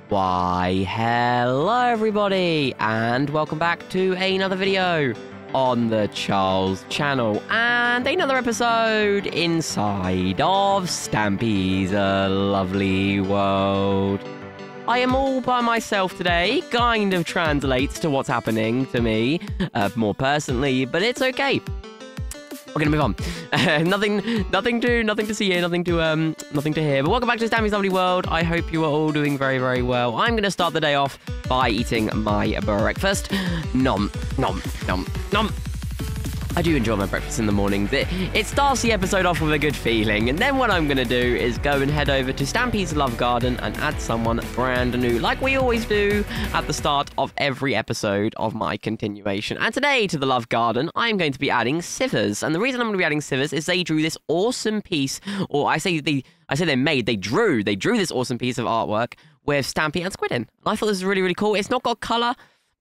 Why, hello everybody, and welcome back to another video on the Charles channel, and another episode inside of Stampy's lovely world. I am all by myself today, kind of translates to what's happening to me, more personally, but it's okay. We're gonna move on. Nothing to see here, nothing to hear. But welcome back to Stampy's lovely world. I hope you are all doing very, very well. I'm gonna start the day off by eating my breakfast. Nom, nom, nom, nom. I do enjoy my breakfast in the morning. It starts the episode off with a good feeling, and then what I'm going to do is go and head over to Stampy's Love Garden and add someone brand new, like we always do at the start of every episode of my continuation. And today, to the Love Garden, I'm going to be adding Sivers, and the reason I'm going to be adding Sivers is they drew this awesome piece, or they drew this awesome piece of artwork with Stampy and Squid in. And I thought this was really, really cool. It's not got colour,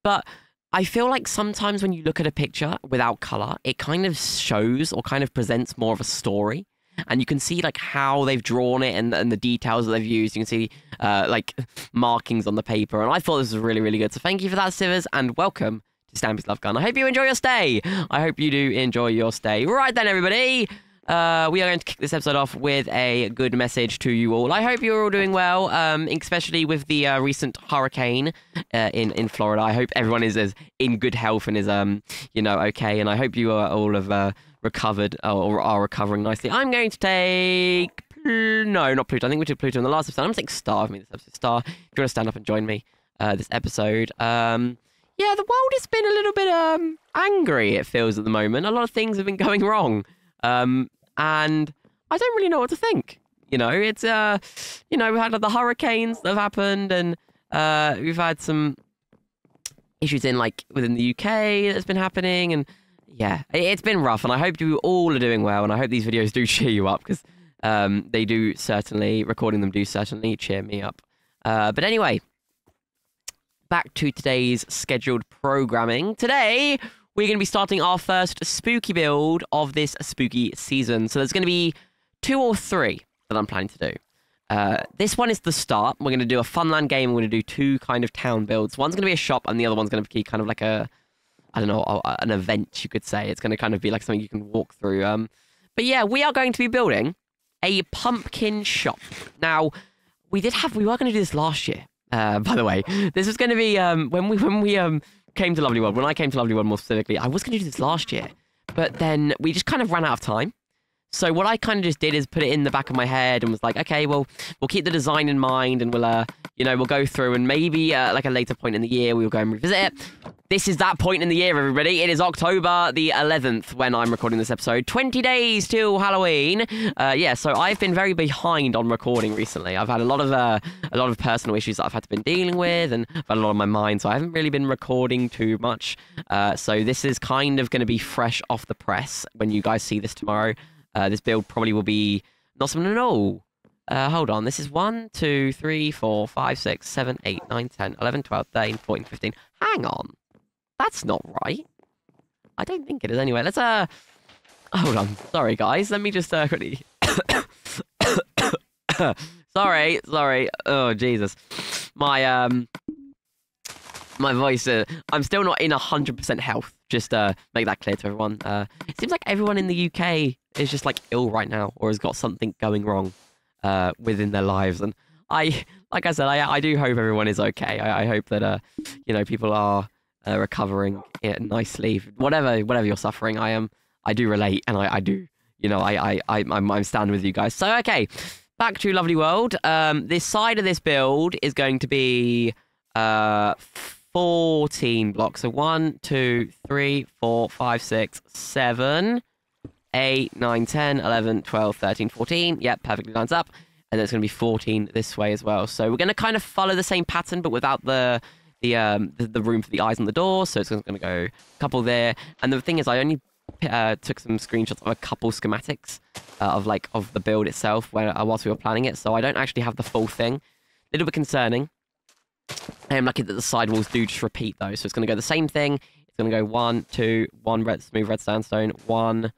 but I feel like sometimes when you look at a picture without color, it kind of shows or kind of presents more of a story. And you can see like how they've drawn it and the details that they've used. You can see like markings on the paper. And I thought this was really, really good. So thank you for that, Sivers, and welcome to Stampy's Love Garden. I hope you enjoy your stay. I hope you do enjoy your stay. Right then, everybody. We are going to kick this episode off with a good message to you all. I hope you're all doing well, especially with the recent hurricane in Florida. I hope everyone is in good health and is, okay. And I hope you are all have recovered or are recovering nicely. I'm going to take... No, not Pluto. I think we took Pluto in the last episode. I'm going to take Star with me this episode. Star, if you want to stand up and join me this episode. Yeah, the world has been a little bit angry, it feels, at the moment. A lot of things have been going wrong. And I don't really know what to think. You know, it's, we've had the hurricanes that have happened, and we've had some issues within the UK that's been happening, and yeah, it's been rough, and I hope you all are doing well, and I hope these videos do cheer you up, because they do certainly, recording them do certainly cheer me up. But anyway, back to today's scheduled programming. Today, we're going to be starting our first spooky build of this spooky season. So there's going to be 2 or 3 that I'm planning to do. This one is the start. We're going to do a Funland game. We're going to do 2 kind of town builds. One's going to be a shop, and the other one's going to be kind of like an event, you could say. It's going to kind of be like something you can walk through. But yeah, we are going to be building a pumpkin shop. Now, we were going to do this last year, by the way. This was going to be when we came to Lovely World. When I came to Lovely World more specifically, I was going to do this last year, but then we just kind of ran out of time. So what I kind of just did is put it in the back of my head and was like, okay, well, we'll keep the design in mind, and we'll go through, and maybe like a later point in the year we'll go and revisit it. This is that point in the year, everybody. It is October the 11th when I'm recording this episode. 20 days till Halloween. Yeah, so I've been very behind on recording recently. I've had a lot of personal issues that I've had to been dealing with, and I've had a lot on my mind, so I haven't really been recording too much. So this is kind of going to be fresh off the press when you guys see this tomorrow. This build probably will be not something at all. Hold on, this is 1, 2, 3, 4, 5, 6, 7, 8, 9, 10, 11, 12, 13, 14, 15. Hang on. That's not right. I don't think it is anyway. Let's, hold on. Sorry, guys. Let me just, quickly... Sorry. Oh, Jesus. My voice, I'm still not in 100% health. Just, make that clear to everyone. It seems like everyone in the UK is just, ill right now, or has got something going wrong, within their lives. And like I said, I do hope everyone is okay. I hope that, people are recovering nicely. Whatever you're suffering, I do relate, and I do, I'm standing with you guys. So, okay, back to Lovely World. This side of this build is going to be, 14 blocks. So 1, 2, 3, 4, 5, 6, 7, 8, 9, 10, 11, 12, 13, 14. Yep, perfectly lines up. And then it's going to be 14 this way as well. So we're going to kind of follow the same pattern, but without the room for the eyes on the door. So it's going to go a couple there. And the thing is, I only took some screenshots of a couple schematics of the build itself whilst we were planning it. So I don't actually have the full thing. A little bit concerning. I am lucky that the side walls do just repeat though. So it's going to go the same thing. It's going to go 1, 2, 1 smooth red sandstone, 1,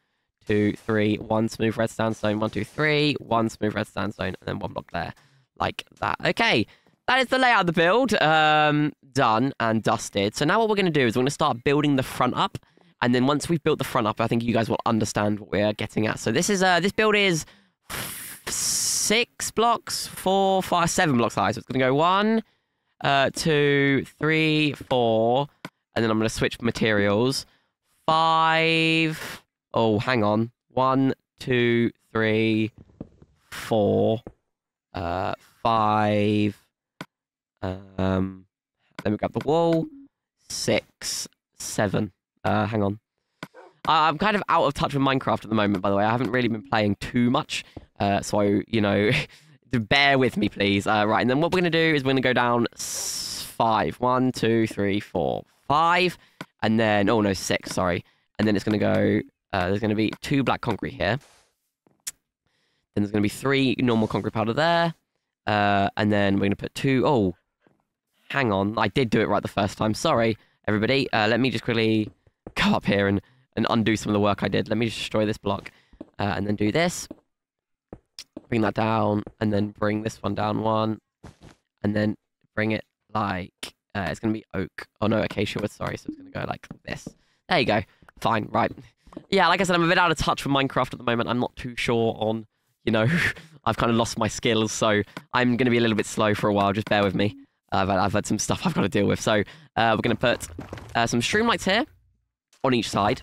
2, 3, 1 smooth red sandstone, 1, 2, 3, 1 smooth red sandstone, and then 1 block there, like that. Okay, that is the layout of the build. Done and dusted. So now what we're going to do is we're going to start building the front up. And then once we've built the front up, I think you guys will understand what we're getting at. So this is this build is 6 blocks, 4, 5, 7 blocks high. So it's going to go 1, 2, 3, 4. And then I'm going to switch materials. 5. Oh, hang on. 1, 2, 3, 4. 5. Then we grab the wall. 6, 7. Hang on. I'm kind of out of touch with Minecraft at the moment, by the way. I haven't really been playing too much. So, you know, bear with me, please. Right, and then what we're going to do is we're going to go down 5. 1, 2, 3, 4, 5. And then, oh no, 6, sorry. And then it's going to go, there's going to be 2 black concrete here. Then there's going to be 3 normal concrete powder there. And then we're going to put 2, oh, hang on. I did do it right the first time. Sorry, everybody. Let me just quickly go up here and undo some of the work I did. Let me just destroy this block. And then do this. Bring that down. And then bring this one down 1. And then bring it like... it's going to be oak. Oh, no, acacia wood. Sorry. So it's going to go like this. There you go. Fine. Right. Yeah, like I said, I'm a bit out of touch with Minecraft at the moment. I'm not too sure on, you know... I've kind of lost my skills. So I'm going to be a little bit slow for a while. Just bear with me. I've had some stuff I've got to deal with. So we're going to put some streamlights here on each side.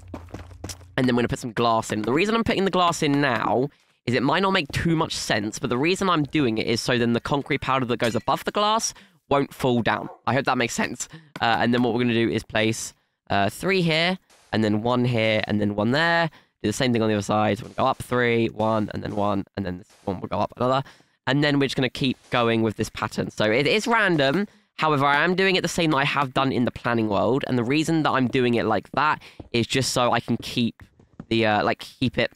And then we're going to put some glass in. The reason I'm putting the glass in now is it might not make too much sense, but the reason I'm doing it is so then the concrete powder that goes above the glass won't fall down. I hope that makes sense. And then what we're going to do is place 3 here, and then 1 here, and then 1 there. Do the same thing on the other side. So we're going to go up 3, 1, and then this one will go up another. And then we're just going to keep going with this pattern. So it is random. However, I am doing it the same that I have done in the planning world. And the reason that I'm doing it like that is just so I can keep the, keep it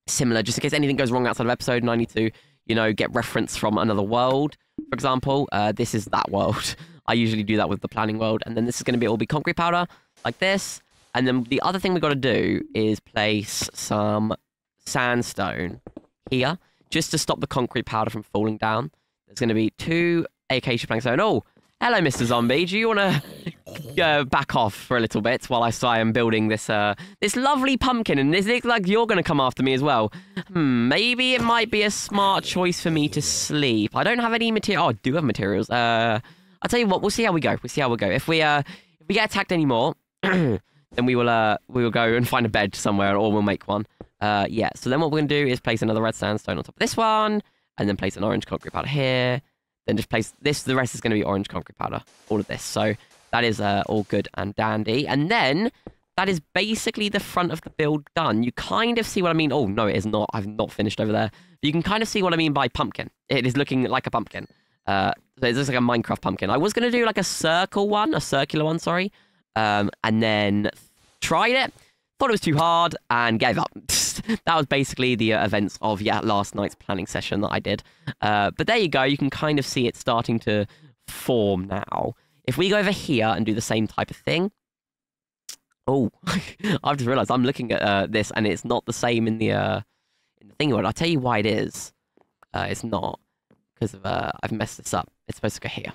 similar. Just in case anything goes wrong outside of episode and I need to, you know, get reference from another world, for example. This is that world. I usually do that with the planning world. And then this is going to all be concrete powder, like this. And then the other thing we've got to do is place some sandstone here, just to stop the concrete powder from falling down. There's going to be 2 acacia planks. Oh, hello, Mr. Zombie. Do you want to back off for a little bit while I am building this this lovely pumpkin? And it looks like you're going to come after me as well. Maybe it might be a smart choice for me to sleep. I don't have any material. Oh, I do have materials. I'll tell you what. We'll see how we go. We'll see how we go. If we get attacked anymore, then we will go and find a bed somewhere, or we'll make one. Yeah, so then what we're going to do is place another red sandstone on top of this one, and then place an orange concrete powder here, then just place this. The rest is going to be orange concrete powder, all of this. So that is all good and dandy. And then that is basically the front of the build done. You kind of see what I mean. Oh, no, it is not. I've not finished over there. But you can kind of see what I mean by pumpkin. It is looking like a pumpkin. So it looks like a Minecraft pumpkin. I was going to do like a circular one, sorry. And then tried it. Thought it was too hard and gave up. That was basically the events of last night's planning session that I did. But there you go. You can kind of see it starting to form now. If we go over here and do the same type of thing. Oh, I've just realized I'm looking at this and it's not the same in the thing. I'll tell you why it is. It's not because of I've messed this up. It's supposed to go here.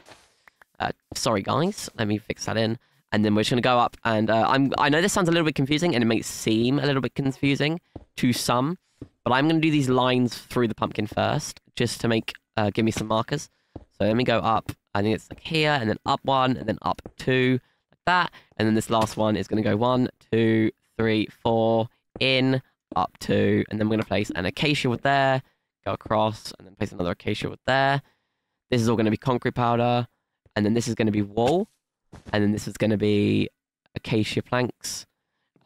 Sorry, guys. Let me fix that in. And then we're just going to go up, and I know this sounds a little bit confusing, and it may seem a little bit confusing to some, but I'm going to do these lines through the pumpkin first, just to give me some markers. So let me go up, I think it's like here, and then up 1, and then up 2, like that, and then this last one is going to go 1, 2, 3, 4, in, up 2, and then we're going to place an acacia wood there, go across, and then place another acacia wood there. This is all going to be concrete powder, and then this is going to be wool. And then this is going to be acacia planks.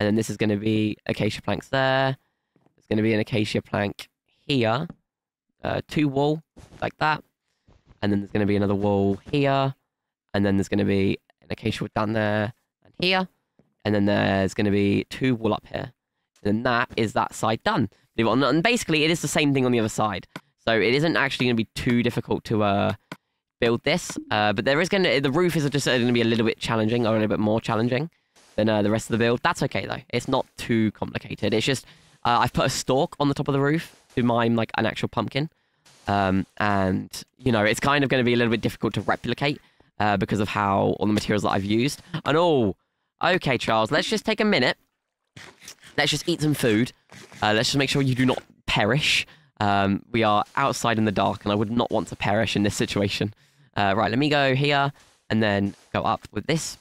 And then this is going to be acacia planks there. There's going to be an acacia plank here. 2 wool, like that. And then there's going to be another wool here. And then there's going to be an acacia wood down there and here. And then there's going to be 2 wool up here. And then that is that side done. And basically, it is the same thing on the other side. So it isn't actually going to be too difficult to... build this, but there is the roof is just going to be a little bit challenging, or a little bit more challenging than the rest of the build. That's okay though. It's not too complicated. It's just I've put a stalk on the top of the roof to mime like an actual pumpkin, And, you know, it's kind of going to be a little bit difficult to replicate because of how all the materials that I've used. And okay, Charles, let's just take a minute. Let's just eat some food. Let's just make sure you do not perish. We are outside in the dark, and I would not want to perish in this situation. Right, let me go here, and then go up with this.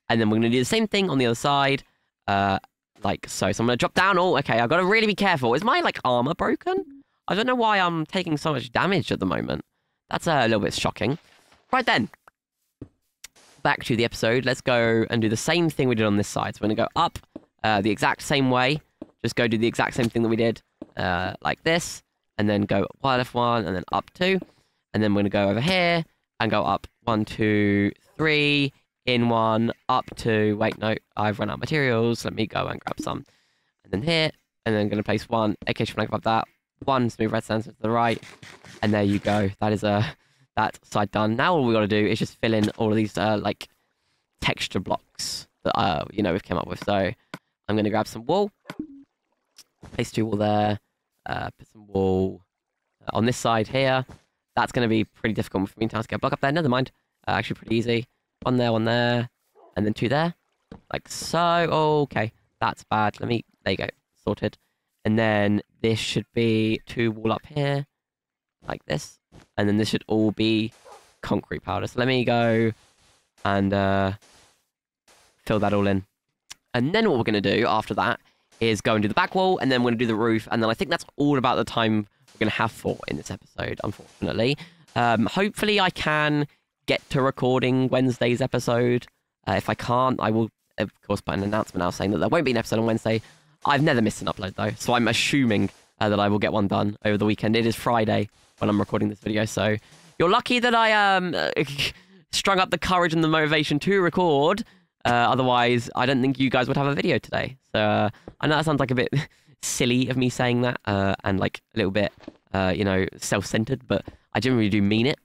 And then we're going to do the same thing on the other side, like so. So I'm going to drop down. Oh, okay, I've got to really be careful. Is my, like, armor broken? I don't know why I'm taking so much damage at the moment. That's a little bit shocking. Right then. Back to the episode. Let's go and do the same thing we did on this side. So we're going to go up the exact same way. Just go do the exact same thing that we did, like this. And then go left 1, and then up 2. And then we're going to go over here and go up 1, 2, 3, in 1, up 2. Wait, no, I've run out of materials. Let me go and grab some. And then here, and then I'm going to place 1 AK flank above that. 1 smooth redstone to the right. And there you go. That is that side done. Now all we got to do is just fill in all of these, like, texture blocks that, you know, we've come up with. So I'm going to grab some wool. Place 2 wool there. Put some wool on this side here. That's going to be pretty difficult for me to get a block up there. Never mind. Actually, pretty easy. 1 there, and then 2 there. Like so. Okay, that's bad. There you go. Sorted. And then this should be 2 wool up here. Like this. And then this should all be concrete powder. So let me go and fill that all in. And then what we're going to do after that is go and do the back wall, and then we're going to do the roof, and then I think that's all about the time we're going to have for in this episode, unfortunately. Hopefully I can get to recording Wednesday's episode. If I can't, I will, of course, put an announcement out saying that there won't be an episode on Wednesday. I've never missed an upload, though, so I'm assuming that I will get one done over the weekend. It is Friday when I'm recording this video, so you're lucky that I strung up the courage and the motivation to record. Otherwise, I don't think you guys would have a video today. So I know that sounds like a bit silly of me saying that, and like a little bit, you know, self-centered, but I genuinely do mean it.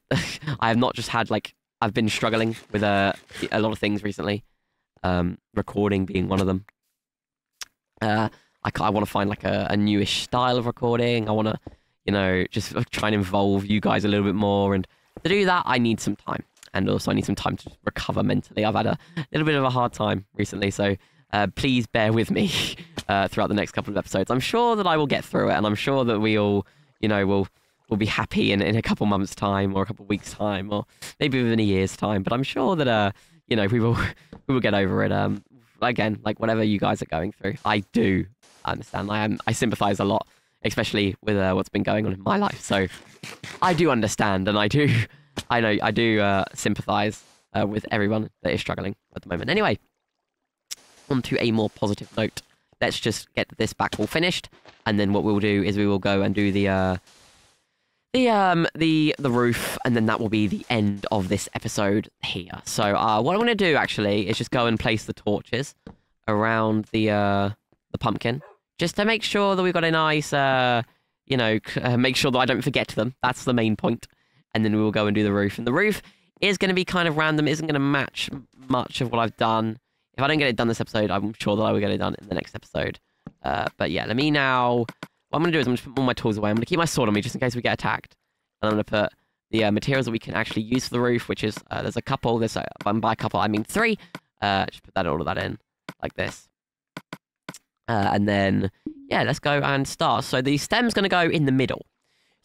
I have not just had, like, I've been struggling with a lot of things recently, recording being one of them. I want to find, like, a newish style of recording. I want to, you know, just try and involve you guys a little bit more, and to do that, I need some time. And also, I need some time to recover mentally. I've had a little bit of a hard time recently, so please bear with me throughout the next couple of episodes. I'm sure that I will get through it, and I'm sure that we all, you know, will be happy in a couple months' time, or a couple weeks' time, or maybe within a year's time. But I'm sure that, you know, we will get over it. Again, like, whatever you guys are going through, I do understand. I sympathise a lot, especially with what's been going on in my life. So I do understand, and I do sympathise with everyone that is struggling at the moment. Anyway, on to a more positive note. Let's just get this back all finished, and then what we'll do is we will go and do the roof, and then that will be the end of this episode here. So what I'm going to do actually is just go and place the torches around the pumpkin, just to make sure that we've got a nice, you know, make sure that I don't forget them. That's the main point. And then we will go and do the roof. And the roof is going to be kind of random. It isn't going to match much of what I've done. If I don't get it done this episode, I'm sure that I will get it done in the next episode. But yeah, let me now... What I'm going to do is I'm going to put all my tools away. I'm going to keep my sword on me just in case we get attacked. And I'm going to put the materials that we can actually use for the roof, which is... there's a couple. There's, by a couple, I mean 3. Just put all of that in, like this. And then, yeah, let's go and start. So the stem's going to go in the middle.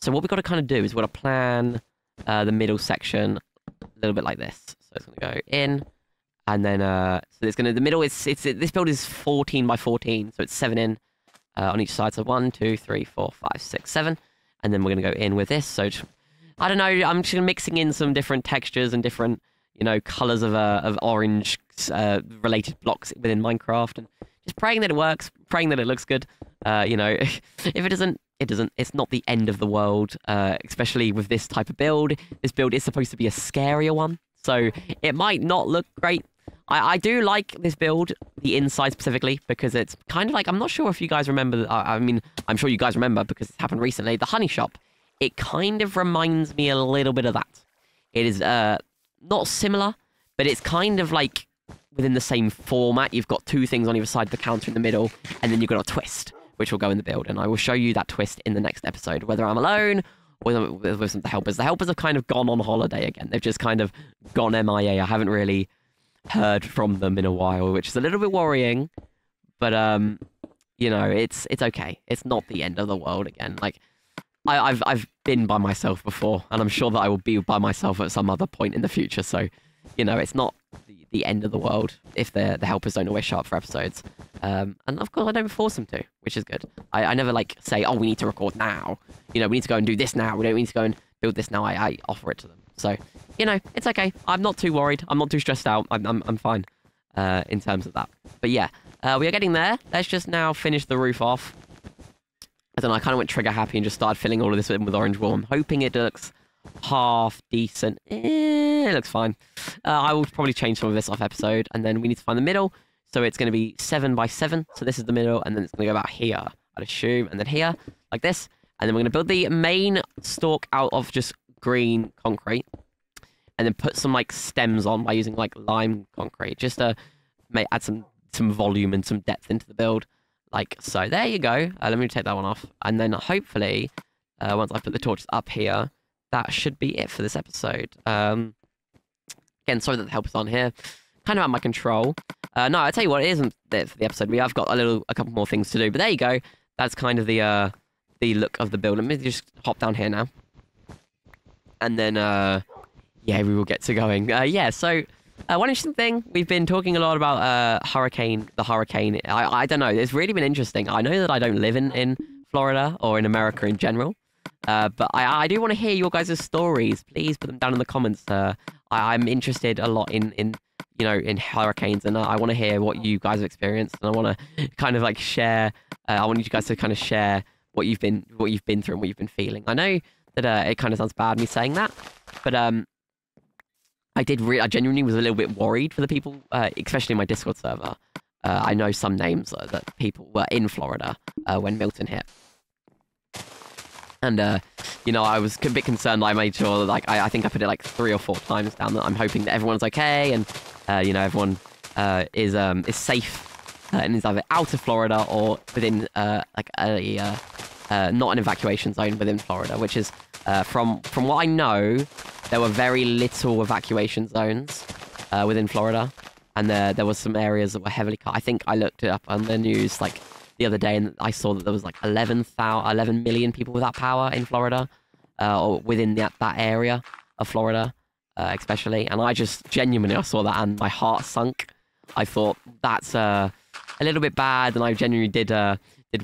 So what we've got to kind of do is we've got to plan... the middle section a little bit like this. So it's going to go in, and then so it's going to, the middle is, this build is 14 by 14, so it's 7 in on each side. So 1, 2, 3, 4, 5, 6, 7, and then we're going to go in with this. So just, I don't know, I'm just mixing in some different textures and different, you know, colors of orange related blocks within Minecraft, and just praying that it works, praying that it looks good. You know, if it doesn't, it's not the end of the world, especially with this type of build. This build is supposed to be a scarier one, so it might not look great. I do like this build, the inside specifically, because it's kind of like, I'm not sure if you guys remember, I mean, I'm sure you guys remember because it's happened recently, the honey shop. It kind of reminds me a little bit of that. It is not similar, but it's kind of like within the same format. You've got 2 things on either side of the counter in the middle, and then you've got a twist, which will go in the build, and I will show you that twist in the next episode, whether I'm alone with the helpers. The helpers have kind of gone on holiday again. They've just kind of gone MIA. I haven't really heard from them in a while, which is a little bit worrying. But you know, it's okay. It's not the end of the world again. Like I've been by myself before, and I'm sure that I will be by myself at some other point in the future. So, you know, it's not the end of the world if the helpers don't always show up for episodes. And of course, I don't force them to, which is good. I never like say, oh, we need to record now. You know, we need to go and do this now. We don't need to go and build this now. I offer it to them. So, you know, it's okay. I'm not too worried. I'm not too stressed out. I'm fine in terms of that. But yeah, we are getting there. Let's just now finish the roof off. I don't know, I kind of went trigger happy and just started filling all of this in with orange wool. I'm hoping it looks half decent. It looks fine. I will probably change some of this off episode, and then we need to find the middle. So it's going to be 7 by 7. So this is the middle, and then it's going to go about here, I'd assume, and then here, like this. And then we're going to build the main stalk out of just green concrete, and then put some like stems on by using like lime concrete, just to add some volume and some depth into the build. Like so. There you go. Let me take that one off. And then hopefully, once I put the torches up here, that should be it for this episode. Again, sorry that the helper's on here. Kind of out of my control. No, I'll tell you what, it isn't it for the episode. We have got a couple more things to do. But there you go. That's kind of the look of the build. Let me just hop down here now. And then, yeah, we will get to going. Yeah, so... one interesting thing, we've been talking a lot about the hurricane. I don't know, it's really been interesting. I know that I don't live in Florida or in America in general, but I do want to hear your guys' stories. Please put them down in the comments. I'm interested a lot in you know, in hurricanes, and I want to hear what you guys have experienced, and I want to kind of like share. I want you guys to kind of share what you've been through and what you've been feeling. I know that it kind of sounds bad me saying that, but I genuinely was a little bit worried for the people, especially in my Discord server. I know some names that people were in Florida when Milton hit. And, you know, I was a bit concerned. I made sure, like, I think I put it like 3 or 4 times down that I'm hoping that everyone's okay and, you know, everyone is safe and is either out of Florida or within, like, not an evacuation zone within Florida, which is, from what I know, there were very little evacuation zones within Florida, and there was some areas that were heavily cut. I think I looked it up on the news like the other day, and I saw that there was like 11 million people without power in Florida, or within that area of Florida, especially. And I just genuinely, I saw that and my heart sunk. I thought that's a little bit bad, and I genuinely did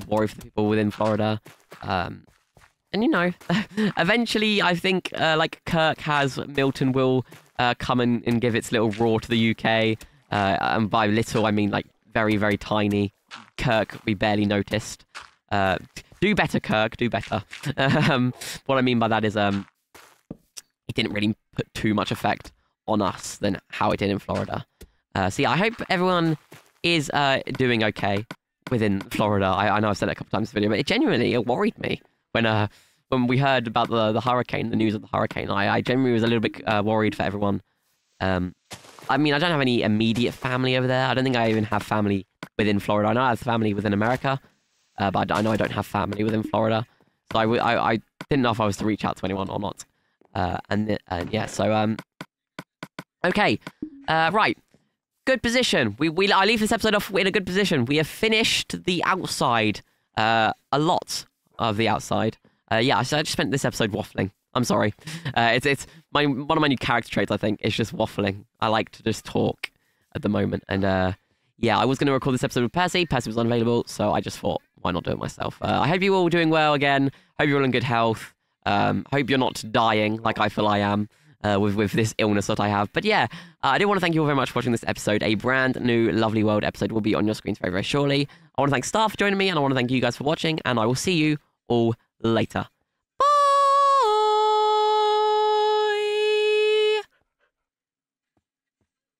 worry for the people within Florida. And, you know, eventually, I think, like, Kirk has, Milton will come and give its little roar to the UK. And by little, I mean, like, very, very tiny. Kirk, we barely noticed. Do better, Kirk, do better. What I mean by that is, it didn't really put too much effect on us than how it did in Florida. So, yeah, I hope everyone is doing okay within Florida. I know I've said it a couple times in the video, but it genuinely worried me. When we heard about the hurricane, the news of the hurricane, I genuinely was a little bit worried for everyone. I mean, I don't have any immediate family over there. I don't think I even have family within Florida. I know I have family within America, but I know I don't have family within Florida. So I didn't know if I was to reach out to anyone or not. Yeah, so, okay, right. Good position. I leave this episode off in a good position. We have finished the outside, a lot of the outside. Yeah, so I just spent this episode waffling. I'm sorry. It's one of my new character traits, I think, is just waffling. I like to just talk at the moment. And yeah, I was going to record this episode with Percy. Percy was unavailable, so I just thought, why not do it myself? I hope you're all doing well again. Hope you're all in good health. Hope you're not dying like I feel I am with this illness that I have. But yeah, I do want to thank you all very much for watching this episode. A brand new Lovely World episode will be on your screens very, very shortly. I want to thank Star for joining me, and I want to thank you guys for watching, and I will see you all later.